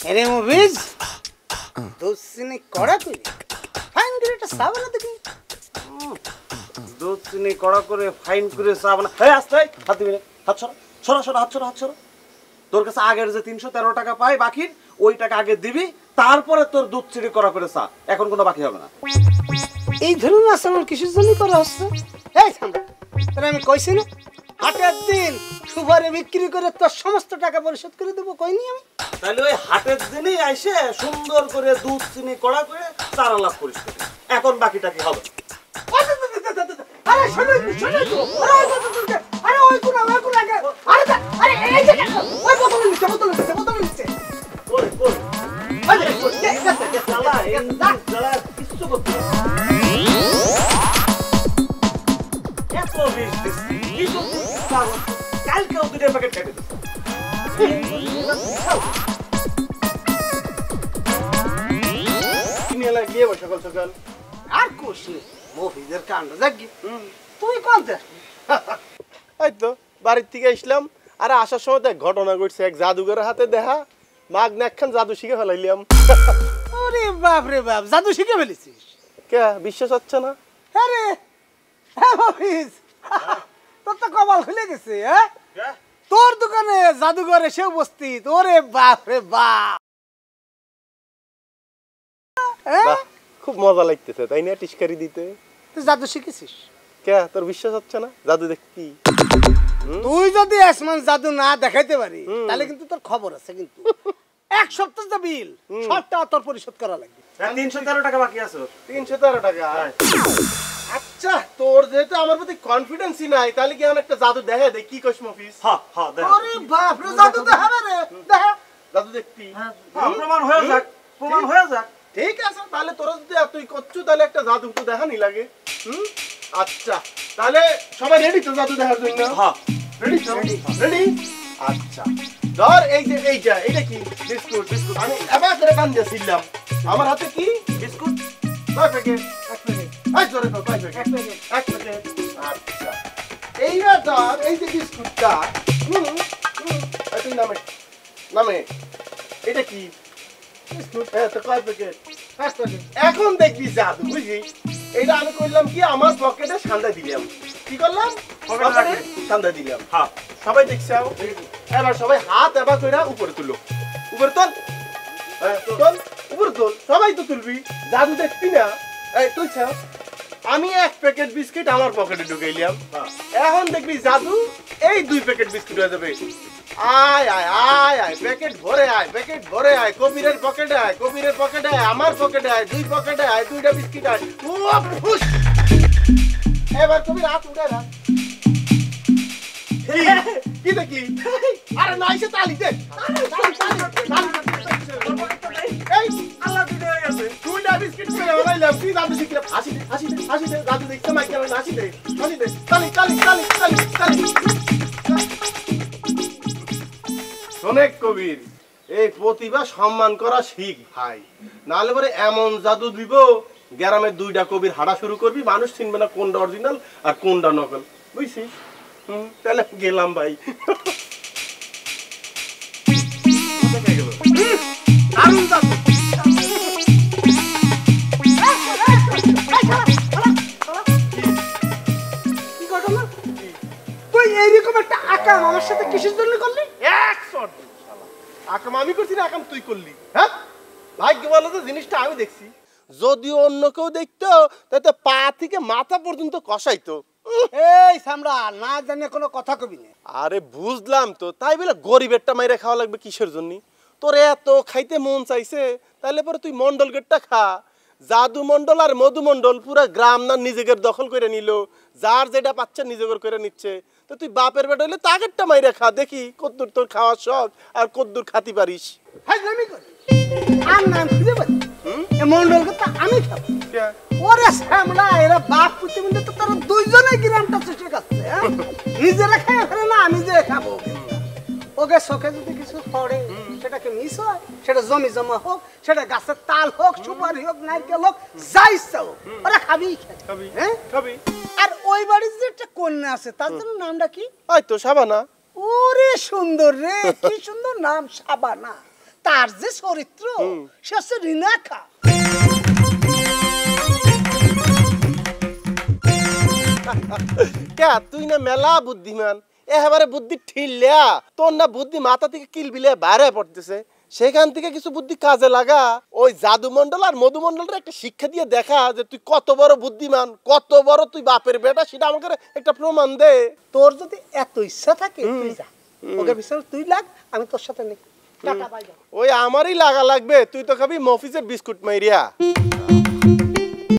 আরে মুভিজ দুধ চিনি কড়া করে ফাইন করে একটা চা বানা দেখি। দুধ চিনি কড়া করে ফাইন করে চা বানা। হ্যাঁ আস্তে হাত দিবি না, হাত ছড়া ছড়া ছড়া হাত ছড়া হাত ছড়া। তোর কাছে আগের যে 313 টাকা পাই বাকি ওই টাকা আগে দিবি, তারপরে তোর দুধ চিনি কড়া করে চা। এখন কোনো বাকি হবে না। এই ধরুন আসামল কিসের জন্য করা হচ্ছে? এই সামনে তোরা আমি কইছি না হাটের দিন সুপারি বিক্রি করে তোর সমস্ত টাকা পরিশোধ করে দেবো কইনি আমি? তাহলে ওই হাটের দিনই আইসে সুন্দর করে দুধ চিনি কড়া করে চারা লাভ করিস। এখন বাকিটা কি হবে? আরে শোনো শোনো তো, আরে ওই কোন আগে আরে এই যে ওই বোতল নিচে কই কই আরে চালা এই চালা কিছু করতে এত বেশ দিছি কিছু কালকেও দুটো প্যাকেট কেটে দিছি। তুমি এলা গিয়ে বসে সকাল সকাল আর কোশি মফিজের কাণ্ড জাগি তুই কোন দেখ? এই তো বাড়ির থেকে আসলাম, আরে আসার সময় তো এক ঘটনা ঘটছে। এক জাদুঘরের হাতে দেখা মাগ না একখান জাদু শিখে ফেলাইলাম। ওরে বাপ রে বাপ, জাদু শিখে ফেলেছিস? কে বিশ্বাস হচ্ছে না? আরে হ্যাঁ মফিজ, তোর তো কপাল খুলে গেছে। হ্যাঁ তোর দোকানে জাদুঘর এসে উপস্থিত। ওরে বাপ রে বাপ, বাহ, খুব মজা লাগতেছে তাই না টিস্কারি দিতে? তুই জাদু শিখেছিস? কে তোর বিশ্বাস হচ্ছে না? জাদু দেখতি? তুই যদি আসমান জাদু না দেখাইতে পারি তাহলে কিন্তু তোর খবর আছে। কিন্তু এক সপ্তাহ যে বিল সবটা তোর পরিশোধ করা লাগবে। 313 টাকা বাকি আছে। 313 টাকা? আচ্ছা, তোর যেহেতু আমার প্রতি কনফিডেন্সই নাই, তাহলে কি আমার একটা জাদু দেখা দে। কি কইস মফিজ? হ্যাঁ হ্যাঁ দেখ। ওরে বাপ রে, জাদু দেখাবে রে, দেখা। জাদু দেখতি? হ্যাঁ প্রমাণ হয়ে যাক, প্রমাণ হয়ে যাক। ঠিক আছে, তাহলে তোরা যদি এতই করছু তাহলে একটা জাদু তো দেখানি লাগে। আচ্ছা, তাহলে সবাই রেডি তো জাদু দেখার জন্য? হ্যাঁ রেডি তো? রেডি? আচ্ছা, ধর এই যে এইটা কি? বিস্কুট। বিস্কুট আমি এবার করে কান দিয়েছিলাম। আমার হাতে কি? বিস্কুট। কয় প্যাকেট? এক প্যাকেট। এই জোরে তো, কয় প্যাকেট? এক প্যাকেট। আচ্ছা, এইবার ধর এই যে বিস্কুটটা, তুই নামে এটা কি? বিস্কুট। হ্যাঁ, তো কয় প্যাকেট? এক প্যাকেট। এখন দেখবি জাদু, বুঝলি? এইটা আমি করলাম কি, আমার পকেটে সান্দা দিলাম। কি করলাম? পকেটে সান্দা দিলাম। হ্যাঁ সবাই দেখছে? এবার সবাই হাত এবার কইরা উপরে তুলো। উপরে তোল, তোল, উপরে তোল। সবাই তো তুলবি, জাদু দেখবি না? এই তুলছা? আমি এক প্যাকেট বিস্কিট আমার পকেটে ঢুকাইলাম। এখন দেখবি জাদু, এই 2 প্যাকেট বিস্কুট হয়ে যাবে। আয় আয় আয় আয়, প্যাকেট ভরে আয়, প্যাকেট ভরে আয়। কবিরের পকেটে আয়, কবিরের পকেটে আয়, আমার পকেটে আয়, 2 পকেটে আয়, 2টা বিস্কিট আয়। ও ফুস! এবার কবির হাত উঠে রাখ। কি দেখি? আরে না, এসে তালি দে। এই আল্লাহ দিতে হয়ে গেছে। 2টা বিস্কিট খেয়ে বানাইলাম। কি জাদু শিখলাম? হাসি দে, হাসি দে, হাসি দে। জাদু দেখতে মাইকে আমি হাসি দে, হাসি দে। তালি তালি তালি তালি তালি। শোনেক কবির, এই প্রতিভা সম্মান করা শিখ ভাই, নাহলে পরে এমন জাদু দিব গ্রামের 2টা কবির হাঁটা শুরু করবি, মানুষ চিনবে না কোনটা অরিজিনাল আর কোনটা নকল। বুঝছিস? তাহলে গেলাম ভাই। দারুণ জাদু। কি ঘটনা? তুই এইরকম একটা আকাম আমার সাথে কিসের জন্য করলি? 100 আকাম আমি করছি না, আকাম তুই করলি। হ্যাঁ, ভাগ্য বলো তো জিনিসটা আমি দেখছি। যদি অন্য কেউ দেখতো তাহলে পা থেকে মাথা পর্যন্ত কষাইতো। এই সামরা, না জানে কোনো কথা কবি না। আরে বুঝলাম তো, তাই বলে গরিবেরটা মাইরে খাওয়া লাগবে কিসের জন্য? তোর এত খাইতে মন চাইছে, তাহলে পরে তুই মন্ডল গেটটা খা। জাদু মন্ডল আর মধু মন্ডল পুরা গ্রাম না নিজেদের দখল করে নিল, যার যেটা পাচ্ছে নিজেদের করে নিচ্ছে। তো তুই বাপের বেটা হইলে তাগেরটা মাইরে খা, দেখি কদ্দুর তোর খাওয়ার শখ আর কদ্দুর খাতি পারিস। হাজলামি করি আর নাম খুঁজে পাচ্ছি এ মন্ডল কথা আমি খাবো। কে? ওরে সামরা, এরা বাপ পুতে মিলে তো তারা দুইজনে গ্রামটা চেষ্টা করছে। নিজেরা খায় ফেলে না, আমি যে খাবো। ওকে চোখে যদি কিছু পড়ে সেটাকে মিস হয়, সেটা জমি জমা হোক, সেটা গাছের তাল হোক, সুপারি হোক, নারকেল হোক, যা ইচ্ছা হোক, ওরা খাবেই খাবে। হ্যাঁ খাবি। আর ওই বাড়ির যে একটা কন্যা আছে তার জন্য নামটা কি? ওই তো সাবানা। ও ওরে সুন্দর রে, কি সুন্দর নাম শাবানা। তার যে চরিত্র, সে হচ্ছে রিনাখা। কে তুই না মেলা বুদ্ধিমান, এবারে বুদ্ধি ঠিললিয়া তোর না বুদ্ধি মাথা থেকে কিলবিলে বাইরে পড়তেছে, সেখান থেকে কিছু বুদ্ধি কাজে লাগা। ওই জাদুমন্ডল আর মধুমন্ডলের একটা শিক্ষা দিয়ে দেখা যে তুই কত বড় বুদ্ধিমান, কত বড় তুই বাপের বেটা, সেটা আমাকে একটা প্রমাণ দে। তোর যদি এত ইচ্ছা থাকে তুই যা, ওকে পিছনে তুই লাগ, আমি তোর সাথে নেই। Tata, bye bye. ওই আমারই লাগা লাগবে, তুই তো খাবি মফিজের বিস্কুট মাইরিয়া।